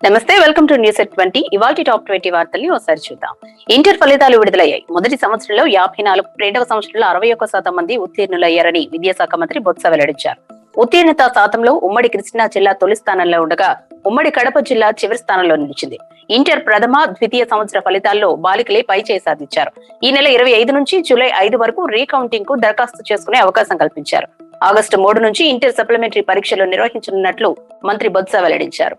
నమస్తే, welcome to news at 20. ఇవాల్టి top 20 వార్తల్ని ఒకసారి చూద్దాం. ఇంటర్ ఫలితాలు విడుదలయ్యాయి. మొదటి సంవత్సరంలో 54, రెండవ సంవత్సరంలో 61% మంది ఉత్తీర్ణులయ్యారని విద్యాశాఖ మంత్రి బొత్స వెల్లడించారు. ఉత్తీర్ణత శాతంలో ఉమ్మడి కృష్ణా జిల్లా తొలి స్థానంలో ఉండగా ఉమ్మడి కడప జిల్లా చివరి స్థానంలో నిలిచింది. ఇంటర్ ప్రథమ, ద్వితీయ సంవత్సర ఫలితాల్లో బాలికలే పైచేయి సాధించారు. ఈ నెల 25 నుంచి జూలై 5 వరకు రీకౌంటింగ్ కు దరఖాస్తు చేసుకునే అవకాశం కల్పించారు. ఆగస్టు 3 నుంచి ఇంటర్ సప్లిమెంటరీ పరీక్షలు నిర్వహించనున్నట్లు మంత్రి బొత్స వెల్లడించారు.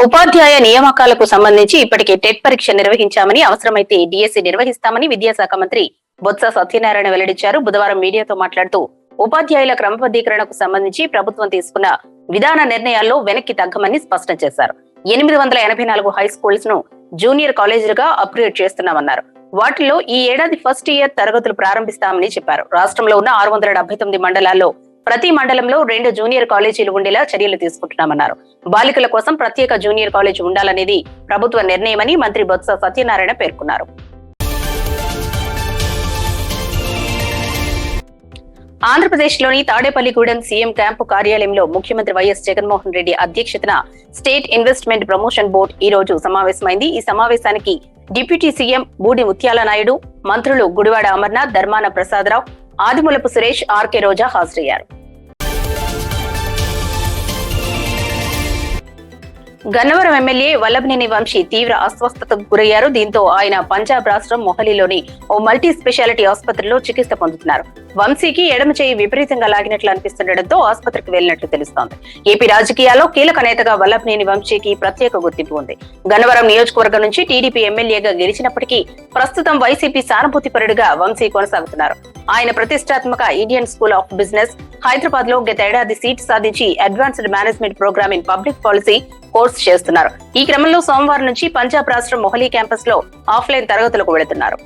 ఉపాధ్యాయ నియామకాలకు సంబంధించి ఇప్పటికే టెట్ పరీక్ష నిర్వహించామని, అవసరమైతే డిఎస్సి నిర్వహిస్తామని విద్యాశాఖ మంత్రి బొత్స సత్యనారాయణ వెల్లడించారు. బుధవారం మీడియాతో మాట్లాడుతూ ఉపాధ్యాయుల క్రమబద్ధీకరణకు సంబంధించి ప్రభుత్వం తీసుకున్న విధాన నిర్ణయాల్లో వెనక్కి తగ్గమని స్పష్టం చేశారు. 884 హై స్కూల్స్ ను జూనియర్ కాలేజీలుగా అప్గ్రేడ్ చేస్తున్నామన్నారు. వాటిల్లో ఈ ఏడాది ఫస్ట్ ఇయర్ తరగతులు ప్రారంభిస్తామని చెప్పారు. రాష్ట్రంలో ఉన్న 679 మండలాల్లో ప్రతి మండలంలో 2 జూనియర్ కాలేజీలు ఉండేలా చర్యలు తీసుకుంటున్నామన్నారు. బాలికల కోసం ప్రత్యేక జూనియర్ కాలేజ్ ఉండాలనేది ప్రభుత్వ నిర్ణయమని మంత్రి బొత్స సత్యనారాయణ పేర్కొన్నారు. ఆంధ్రప్రదేశ్ లోని తాడేపల్లిగూడెం సీఎం క్యాంపు కార్యాలయంలో ముఖ్యమంత్రి వైఎస్ జగన్మోహన్ రెడ్డి అధ్యక్షతన స్టేట్ ఇన్వెస్ట్మెంట్ ప్రమోషన్ బోర్డు ఈ రోజు సమావేశమైంది. ఈ సమావేశానికి డిప్యూటీ సీఎం బూడి ముత్యాల నాయుడు, మంత్రులు గుడివాడ అమర్నాథ్, ధర్మాన ప్రసాదరావు, ఆదిమూలపు సురేష్, ఆర్కే రోజా హాజరయ్యారు. గన్నవరం ఎమ్మెల్యే వల్లభనేని వంశీ తీవ్ర అస్వస్థతకు గురయ్యారు. దీంతో ఆయన పంజాబ్ రాష్ట్రం మొహాలీలోని ఓ మల్టీ స్పెషాలిటీ ఆసుపత్రిలో చికిత్స పొందుతున్నారు. వంశీకి ఎడమ చేయి విపరీతంగా లాగినట్లు అనిపిస్తుండటంతో ఆసుపత్రికి వెళ్లినట్లు తెలుస్తోంది. ఏపీ రాజకీయాల్లో కీలక నేతగా వల్లభనేని వంశీకి ప్రత్యేక గుర్తింపు ఉంది. గన్నవరం నియోజకవర్గం నుంచి టీడీపీ ఎమ్మెల్యేగా గెలిచినప్పటికీ ప్రస్తుతం వైసీపీ సానుభూతిపరుడుగా వంశీ కొనసాగుతున్నారు. ఆయన ప్రతిష్టాత్మక Indian School of Business Hyderabad లో గత ఏడాది సీట్ సాధించి advanced management programme in public policy course చేస్తున్నారు. ఈ క్రమంలో సోమవారం నుంచి పంజాబ్ రాష్ట్రం మొహాలీ క్యాంపస్ లో ఆఫ్లైన్ తరగతులకు వెళుతున్నారు.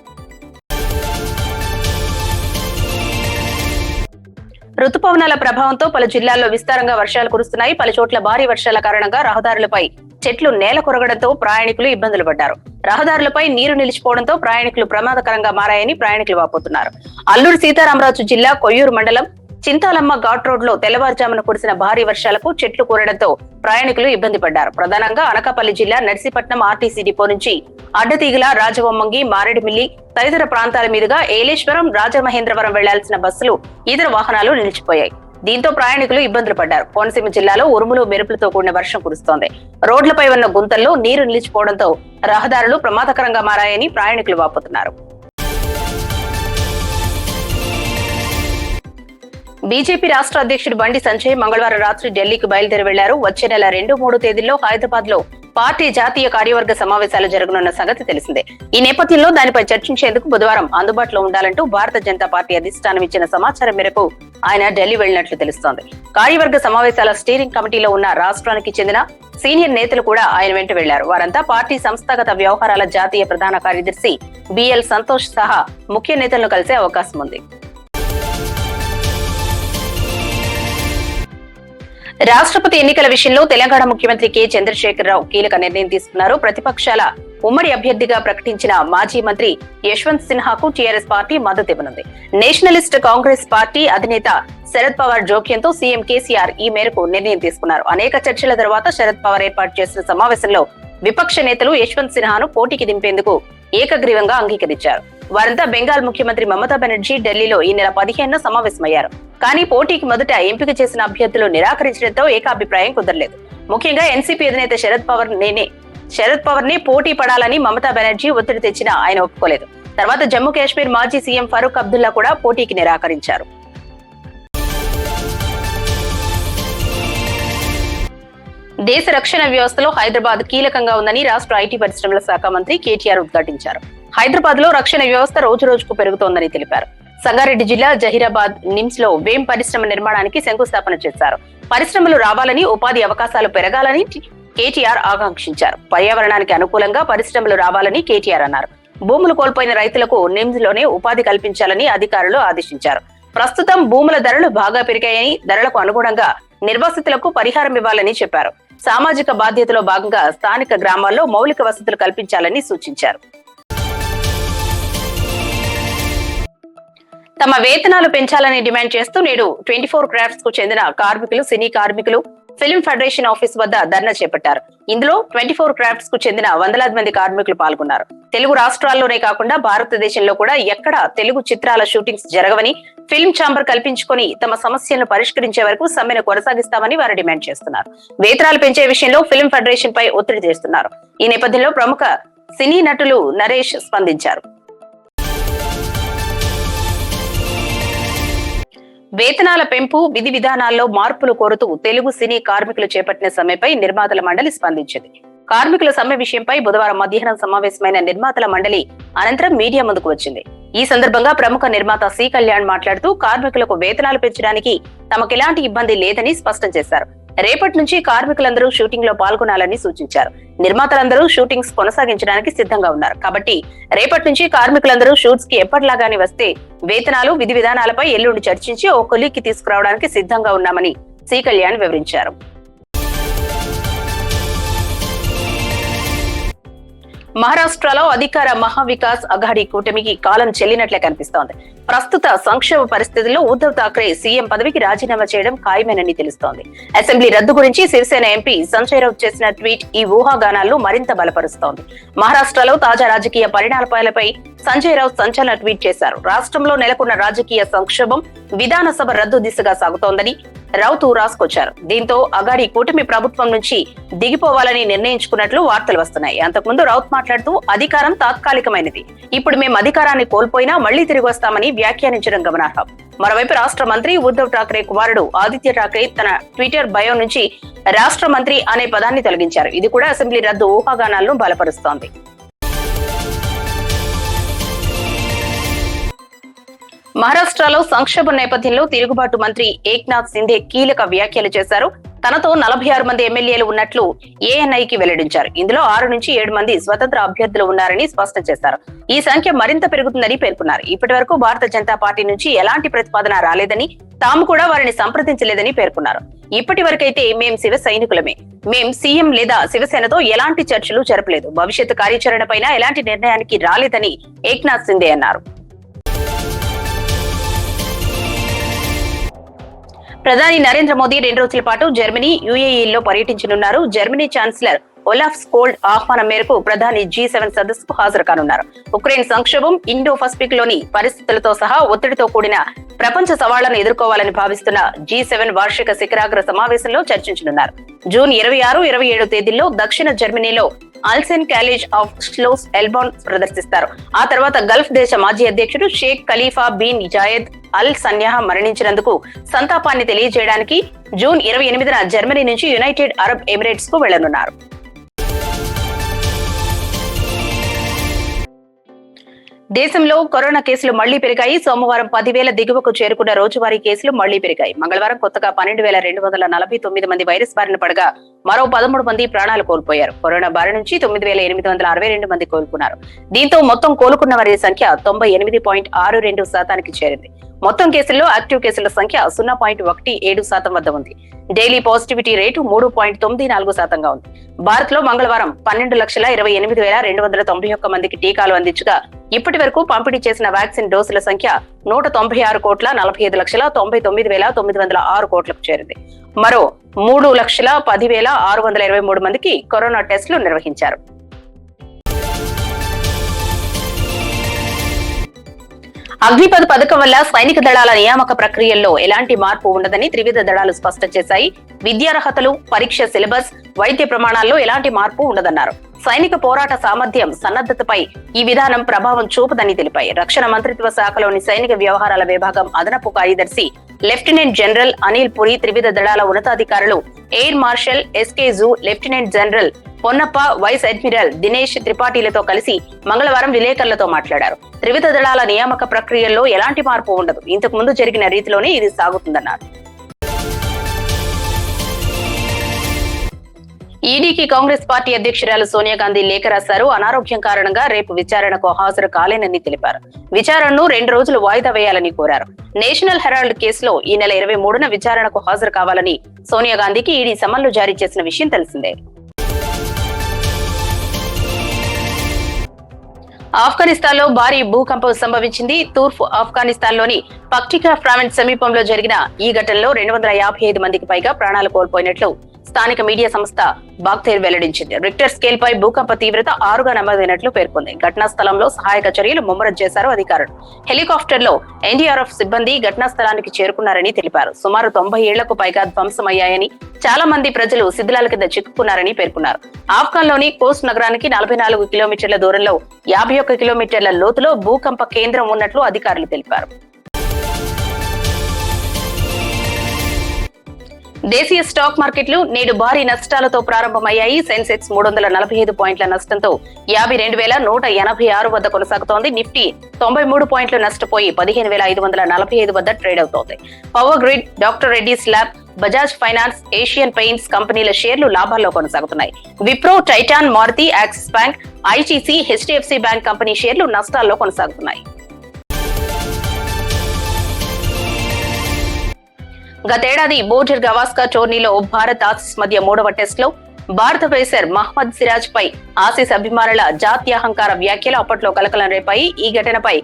రుతుపవనాల ప్రభావంతో పలు జిల్లాల్లో విస్తారంగా వర్షాలు కురుస్తున్నాయి. పలు చోట్ల భారీ వర్షాల కారణంగా రహదారులపై చెట్లు నేల కొరగడంతో ప్రయాణికులు ఇబ్బందులు పడ్డారు. రహదారులపై నీరు నిలిచిపోవడంతో ప్రయాణికులు ప్రమాదకరంగా మారాయని ప్రయాణికులు వాపోతున్నారు. అల్లూరు సీతారామరాజు జిల్లా కొయ్యూరు మండలం చింతాలమ్మ ఘాట్ రోడ్ లో తెల్లవారుజామున కురిసిన భారీ వర్షాలకు చెట్లు కూరడంతో ప్రయాణికులు ఇబ్బంది పడ్డారు. ప్రధానంగా అనకాపల్లి జిల్లా నర్సీపట్నం ఆర్టీసీ డిపో నుంచి అడ్డతీగల, రాజవొమ్మంగి, మారేడుమిల్లి తదితర ప్రాంతాల మీదుగా ఏలేశ్వరం, రాజమహేంద్రవరం వెళ్లాల్సిన బస్సులు, ఇతర వాహనాలు నిలిచిపోయాయి. దీంతో ప్రయాణికులు ఇబ్బందులు పడ్డారు. కోనసీమ జిల్లాలో ఉరుములు, మెరుపులతో కూడిన వర్షం కురుస్తోంది. రోడ్లపై ఉన్న గుంతల్లో నీరు నిలిచిపోవడంతో రహదారులు ప్రమాదకరంగా మారాయని ప్రయాణికులు వాపోతున్నారు. బీజేపీ రాష్ట్ర అధ్యక్షుడు బండి సంజయ్ మంగళవారం రాత్రి ఢిల్లీకి బయలుదేరి వెళ్లారు. వచ్చే నెల 2, 3 తేదీల్లో హైదరాబాద్ లో పార్టీ జాతీయ కార్యవర్గ సమావేశాలు జరగనున్న సంగతి తెలిసిందే. ఈ నేపథ్యంలో దానిపై చర్చించేందుకు బుధవారం అందుబాటులో ఉండాలంటూ భారత జనతా పార్టీ అధిష్టానం ఇచ్చిన సమాచారం మేరకు ఆయన ఢిల్లీ వెళ్లినట్లు తెలుస్తోంది. కార్యవర్గ సమావేశాల స్టీరింగ్ కమిటీలో ఉన్న రాష్ట్రానికి చెందిన సీనియర్ నేతలు కూడా ఆయన వెంట వెళ్లారు. వారంతా పార్టీ సంస్థాగత వ్యవహారాల జాతీయ ప్రధాన కార్యదర్శి బిఎల్ సంతోష్ సహా ముఖ్య నేతలను కలిసే అవకాశం ఉంది. రాష్ట్రపతి ఎన్నికల విషయంలో తెలంగాణ ముఖ్యమంత్రి కె చంద్రశేఖరరావు కీలక నిర్ణయం తీసుకున్నారు. ప్రతిపక్షాల ఉమ్మడి అభ్యర్థిగా ప్రకటించిన మాజీ మంత్రి యశ్వంత్ సిన్హాకు టీఆర్ఎస్ పార్టీ మద్దతు ఇవ్వనుంది. నేషనలిస్ట్ కాంగ్రెస్ పార్టీ అధినేత శరద్ పవార్ జోక్యంతో సీఎం కేసీఆర్ ఈ మేరకు నిర్ణయం తీసుకున్నారు. అనేక చర్చల తర్వాత శరద్ పవార్ ఏర్పాటు చేసిన సమావేశంలో విపక్ష నేతలు యశ్వంత్ సిన్హాను పోటీకి దింపేందుకు ఏకగ్రీవంగా అంగీకరించారు. వారంతా బెంగాల్ ముఖ్యమంత్రి మమతా బెనర్జీ ఢిల్లీలో ఈ నెల 15న సమావేశమయ్యారు. కానీ పోటీకి మొదట ఎంపిక చేసిన అభ్యర్థులు నిరాకరించడంతో ఏకాభిప్రాయం కుదరలేదు. ముఖ్యంగా ఎన్సీపీ అధినేత శరద్ పవార్ నే పోటీ పడాలని మమతా బెనర్జీ ఒత్తిడి తెచ్చినా ఆయన ఒప్పుకోలేదు. తర్వాత జమ్మూ కాశ్మీర్ మాజీ సీఎం ఫరూక్ అబ్దుల్లా కూడా పోటీకి నిరాకరించారు. దేశ రక్షణ వ్యవస్థలో హైదరాబాద్ కీలకంగా ఉందని రాష్ట్ర ఐటీ పరిశ్రమల శాఖ మంత్రి కేటీఆర్ ఉద్ఘాటించారు. హైదరాబాద్ లో రక్షణ వ్యవస్థ రోజు రోజుకు పెరుగుతోందని తెలిపారు. సంగారెడ్డి జిల్లా జహీరాబాద్ నిమ్స్ లో వేం పరిశ్రమ నిర్మాణానికి శంకుస్థాపన చేశారు. పరిశ్రమలు రావాలని, ఉపాధి అవకాశాలు పెరగాలని కేటీఆర్ ఆకాంక్షించారు. పర్యావరణానికి అనుకూలంగా పరిశ్రమలు రావాలని కేటీఆర్ అన్నారు. భూములు కోల్పోయిన రైతులకు నిమ్స్ లోనే ఉపాధి కల్పించాలని అధికారులు ఆదేశించారు. ప్రస్తుతం భూముల ధరలు బాగా పెరిగాయని, ధరలకు అనుగుణంగా నిర్వాసితులకు పరిహారం ఇవ్వాలని చెప్పారు. సామాజిక బాధ్యతలో భాగంగా స్థానిక గ్రామాల్లో మౌలిక వసతులు కల్పించాలని సూచించారు. తమ వేతనాలు పెంచాలని డిమాండ్ చేస్తూ నేడు 24 క్రాఫ్ట్స్ కు చెందిన కార్మికులు, సినీ కార్మికులు ఫిల్మ్ ఫెడరేషన్ ఆఫీస్ వద్ద ధర్నా చేపట్టారు. ఇందులో 24 క్రాఫ్ట్స్ కు చెందిన వందలాది మంది కార్మికులు పాల్గొన్నారు. తెలుగు రాష్ట్రాల్లోనే కాకుండా భారతదేశంలో కూడా ఎక్కడా తెలుగు చిత్రాల షూటింగ్స్ జరగవని, ఫిల్మ్ ఛాంబర్ కల్పించుకొని తమ సమస్యలను పరిష్కరించే వరకు సమ్మెను కొనసాగిస్తామని వారు డిమాండ్ చేస్తున్నారు. వేతనాలు పెంచే విషయంలో ఫిల్మ్ ఫెడరేషన్ పై ఒత్తిడి చేస్తున్నారు. ఈ నేపథ్యంలో ప్రముఖ సినీ నటులు నరేష్ స్పందించారు. వేతనాల పెంపు, విధి విధానాల్లో మార్పులు కోరుతూ తెలుగు సినీ కార్మికులు చేపట్టిన సమ్మెపై నిర్మాతల మండలి స్పందించింది. కార్మికుల సమ్మె విషయంపై బుధవారం మధ్యాహ్నం సమావేశమైన నిర్మాతల మండలి అనంతరం మీడియా ముందుకు వచ్చింది. ఈ సందర్భంగా ప్రముఖ నిర్మాత సి కళ్యాణ్ మాట్లాడుతూ కార్మికులకు వేతనాలు పెంచడానికి తమకెలాంటి ఇబ్బంది లేదని స్పష్టం చేశారు. రేపటి నుంచి కార్మికులందరూ షూటింగ్ లో పాల్గొనాలని సూచించారు. నిర్మాతలందరూ షూటింగ్స్ కొనసాగించడానికి సిద్ధంగా ఉన్నారు. కాబట్టి రేపటి నుంచి కార్మికులందరూ షూట్స్ కి ఎప్పటిలాగానే వస్తే వేతనాలు, విధి విధానాలపై ఎల్లుండి చర్చించి ఓ కొలిక్కి తీసుకురావడానికి సిద్ధంగా ఉన్నామని సి కళ్యాణ్ వివరించారు. మహారాష్ట్రలో అధికార మహావికాస్ అఘాడీ కూటమికి కాలం చెల్లినట్లే కనిపిస్తోంది. ప్రస్తుత సంక్షోభ పరిస్థితుల్లో ఉద్ధవ్ ఠాక్రే సీఎం పదవికి రాజీనామా చేయడం ఖాయమేనని తెలుస్తోంది. అసెంబ్లీ రద్దు గురించి శివసేన ఎంపీ సంజయ్ రౌత్ చేసిన ట్వీట్ ఈ ఊహాగానాలను మరింత బలపరుస్తోంది. మహారాష్ట్రలో తాజా రాజకీయ పరిణామాలపై సంజయ్ రౌత్ సంచలన ట్వీట్ చేశారు. రాష్ట్రంలో నెలకొన్న రాజకీయ సంక్షోభం విధానసభ రద్దు దిశగా సాగుతోందని రౌత్ రాసుకొచ్చారు. దీంతో అఘాడీ కూటమి ప్రభుత్వం నుంచి దిగిపోవాలని నిర్ణయించుకున్నట్లు వార్తలు వస్తున్నాయి. అంతకుముందు రౌత్ మాట్లాడుతూ అధికారం తాత్కాలికమైనది, ఇప్పుడు మేము అధికారాన్ని కోల్పోయినా మళ్లీ తిరిగి వస్తామని వ్యాఖ్యానించడం గమనార్హం. మరోవైపు రాష్ట్ర మంత్రి ఉద్ధవ్ ఠాక్రే కుమారుడు ఆదిత్య ఠాక్రే తన ట్విట్టర్ బయో నుంచి రాష్ట్ర మంత్రి అనే పదాన్ని తొలగించారు. ఇది కూడా అసెంబ్లీ రద్దు ఊహాగానాలను బలపరుస్తోంది. మహారాష్ట్రలో సంక్షోభం నేపథ్యంలో తిరుగుబాటు మంత్రి ఏక్నాథ్ సింధే కీలక వ్యాఖ్యలు చేశారు. తనతో 46 మంది ఎమ్మెల్యేలు ఉన్నట్లు ఏఎన్ఐకి వెల్లడించారు. ఇందులో 6 నుంచి 7 మంది స్వతంత్ర అభ్యర్థులు ఉన్నారని స్పష్టం చేశారు. ఈ సంఖ్య మరింత పెరుగుతుందని పేర్కొన్నారు. ఇప్పటి వరకు భారత జనతా పార్టీ నుంచి ఎలాంటి ప్రతిపాదన రాలేదని, తాము కూడా వారిని సంప్రదించలేదని పేర్కొన్నారు. ఇప్పటి వరకైతే మేం శివ సైనికులమే, మేం సీఎం లేదా శివసేనతో ఎలాంటి చర్చలు జరపలేదు, భవిష్యత్తు కార్యాచరణపైన ఎలాంటి నిర్ణయానికి రాలేదని ఏక్నాథ్ సింధే అన్నారు. ప్రధాని నరేంద్ర మోదీ 2 రోజుల పాటు జర్మనీ, యుఏఈలో పర్యటించనున్నారు. జర్మనీ ఛాన్సలర్ ఒలాఫ్ స్కోల్డ్ ఆహ్వానం మేరకు ప్రధాని G7 సదస్సుకు హాజరు కానున్నారు. ఉక్రెయిన్ సంక్షోభం, ఇండో పసిఫిక్ లోని పరిస్థితులతో సహా ఒత్తిడితో కూడిన ప్రపంచ సవాళ్లను ఎదుర్కోవాలని భావిస్తున్న G7 వార్షిక శిఖరాగ్ర సమావేశంలో చర్చించనున్నారు. జూన్ 26, 27 తేదీల్లో దక్షిణ జర్మనీలో అల్సెన్ కాలేజ్ ఆఫ్ స్లోస్ ఎల్బాన్ ప్రదర్శిస్తారు. ఆ తర్వాత గల్ఫ్ దేశ మాజీ అధ్యక్షుడు షేక్ ఖలీఫా బిన్ జాయద్ అల్ సన్యాహ్ మరణించినందుకు సంతాపాన్ని తెలియజేయడానికి జూన్ 28న జర్మనీ నుంచి యునైటెడ్ అరబ్ ఎమిరేట్స్ కు వెళ్లనున్నారు. దేశంలో కరోనా కేసులు మళ్లీ పెరిగాయి. సోమవారం 10,000 దిగువకు చేరుకున్న రోజువారీ కేసులు మళ్లీ పెరిగాయి. మంగళవారం కొత్తగా 12,249 మంది వైరస్ బారిన పడగా మరో 13 మంది ప్రాణాలు కోల్పోయారు. కరోనా బారి నుంచి 9,862 మంది కోలుకున్నారు. దీంతో మొత్తం కోలుకున్న వారి సంఖ్య 98.62% చేరింది. మొత్తం కేసుల్లో యాక్టివ్ కేసుల సంఖ్య 0.17% వద్ద ఉంది. డైలీ పాజిటివిటీ రేటు 3.94% ఉంది. భారత్ లో మంగళవారం 12,28,291 మందికి టీకాలు అందించగా ఇప్పటి వరకు పంపిణీ చేసిన వ్యాక్సిన్ డోసుల సంఖ్య 196,45,99,906 కోట్లకు చేరింది. మరో 3,10,623 మందికి కరోనా టెస్టులు నిర్వహించారు. అగ్నిపథ్ పథకం వల్ల సైనిక దళాల నియామక ప్రక్రియల్లో ఎలాంటి మార్పు ఉండదని త్రివిధ దళాలు స్పష్టం చేశాయి. విద్యార్హతలు, పరీక్ష సిలబస్, వైద్య ప్రమాణాల్లో ఎలాంటి మార్పు ఉండదన్నారు. సైనిక పోరాట సామర్థ్యం, సన్నద్ధతపై ఈ విధానం ప్రభావం చూపదని తెలిపాయి. రక్షణ మంత్రిత్వ శాఖలోని సైనిక వ్యవహారాల విభాగం అదనపు కార్యదర్శి లెఫ్టినెంట్ జనరల్ అనిల్ పురి త్రివిధ దళాల ఉన్నతాధికారులు air marshal SK Jha, lieutenant general Ponnappa, vice admiral Dinesh త్రిపాఠీలతో కలిసి మంగళవారం విలేకరులతో మాట్లాడారు. త్రివిధ దళాల నియామక ప్రక్రియల్లో ఎలాంటి మార్పు ఉండదు, ఇంతకు ముందు జరిగిన రీతిలోనే ఇది సాగుతుందన్నారు. ఈడీకి కాంగ్రెస్ పార్టీ అధ్యక్షురాలు సోనియా గాంధీ లేఖ రాశారు. అనారోగ్యం కారణంగా రేపు విచారణకు హాజరు కాలేనని తెలిపారు. విచారణను 2 రోజులు వాయిదా వేయాలని కోరారు. నేషనల్ హెరాల్డ్ కేసులో ఈ నెల 23న విచారణకు హాజరు కావాలని సోనియా గాంధీకి ఈడీ సమన్లు జారీ చేసిన విషయం తెలిసిందే. ఆఫ్ఘనిస్తాన్ లో భారీ భూకంపం సంభవించింది. తూర్పు ఆఫ్ఘనిస్తాన్ లోని పక్టికా ప్రావిన్స్ సమీపంలో జరిగిన ఈ ఘటనలో 255 మందికి పైగా ప్రాణాలు కోల్పోయినట్లు స్థానిక మీడియా సంస్థ బాగ్తేర్ వెల్లడించింది. రిక్టర్ స్కేల్ పై భూకంప తీవ్రత 6గా నమోదైనట్లు పేర్కొంది. ఘటనా స్థలంలో సహాయక చర్యలు ముమ్మరం చేశారు అధికారులు. హెలికాప్టర్ లో ఎన్డీఆర్ఎఫ్ సిబ్బంది ఘటనా స్థలానికి చేరుకున్నారని తెలిపారు. సుమారు 90 ఏళ్లకు పైగా ధ్వంసమయ్యాయని, చాలా మంది ప్రజలు శిథిలాల కింద చిక్కుకున్నారని పేర్కొన్నారు. ఆఫ్ఘన్ లోని కోస్ట్ నగరానికి 44 కిలోమీటర్ల దూరంలో 51 కిలోమీటర్ల లోతులో భూకంప కేంద్రం ఉన్నట్లు అధికారులు తెలిపారు. దేశీయ స్టాక్ మార్కెట్లు నేడు భారీ నష్టాలతో ప్రారంభమయ్యాయి. సెన్సెక్స్ 345 పాయింట్ల నష్టంతో 52,186 వద్ద కొనసాగుతోంది. నిఫ్టీ 93 పాయింట్లు నష్టపోయి 15,545 వద్ద ట్రేడ్ అవుతోంది. Power grid, doctor Reddy's lab, Bajaj finance, Asian paints కంపెనీల షేర్లు లాభాల్లో కొనసాగుతున్నాయి. Wipro, Titan, Maruti, Axis bank, ITC, HDFC bank company షేర్లు నష్టాల్లో కొనసాగుతున్నాయి. గతేడాది బోర్డర్ గవాస్కర్ టోర్నీలో భారత్ ఆసీస్ మధ్య 3వ టెస్ట్ లో భారత పేసర్ మహ్మద్ సిరాజ్ పై ఆసీస్ అభిమానుల జాత్యహంకార వ్యాఖ్యలు అప్పట్లో కలకలం రేపాయి. ఈ ఘటనపై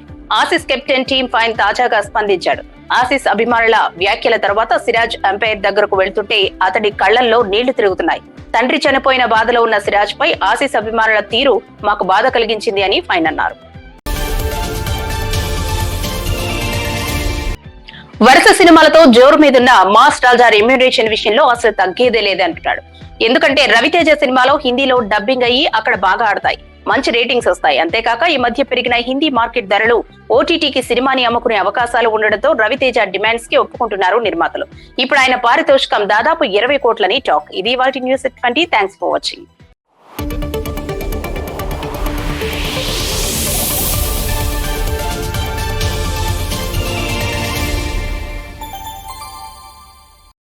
ఆసీస్ కెప్టెన్ టీమ్ ఫైన్ తాజాగా స్పందించాడు. ఆసీస్ అభిమానుల వ్యాఖ్యల తర్వాత సిరాజ్ అంపైర్ దగ్గరకు వెళ్తుంటే అతడి కళ్లల్లో నీళ్లు తిరుగుతున్నాయి. తండ్రి చనిపోయిన బాధలో ఉన్న సిరాజ్ పై ఆసీస్ అభిమానుల తీరు మాకు బాధ కలిగించింది అని ఫైన్ అన్నారు. వరుస సినిమాలతో జోరు మీదున్న మాస్ రాజా రెమ్యూనరేషన్ విషయంలో అసలు తగ్గేదే లేదంటున్నాడు. ఎందుకంటే రవితేజ సినిమాలో హిందీలో డబ్బింగ్ అయ్యి అక్కడ బాగా ఆడతాయి, మంచి రేటింగ్స్ వస్తాయి. అంతేకాక ఈ మధ్య పెరిగిన హిందీ మార్కెట్ ధరలు ఓటీటీకి సినిమాని అమ్ముకునే అవకాశాలు ఉండడంతో రవితేజ డిమాండ్స్ కి ఒప్పుకుంటున్నారు నిర్మాతలు. ఇప్పుడు ఆయన పారితోషికం దాదాపు 20 కోట్లని టాక్. ఇది వాటి న్యూస్ 20. Thanks for watching.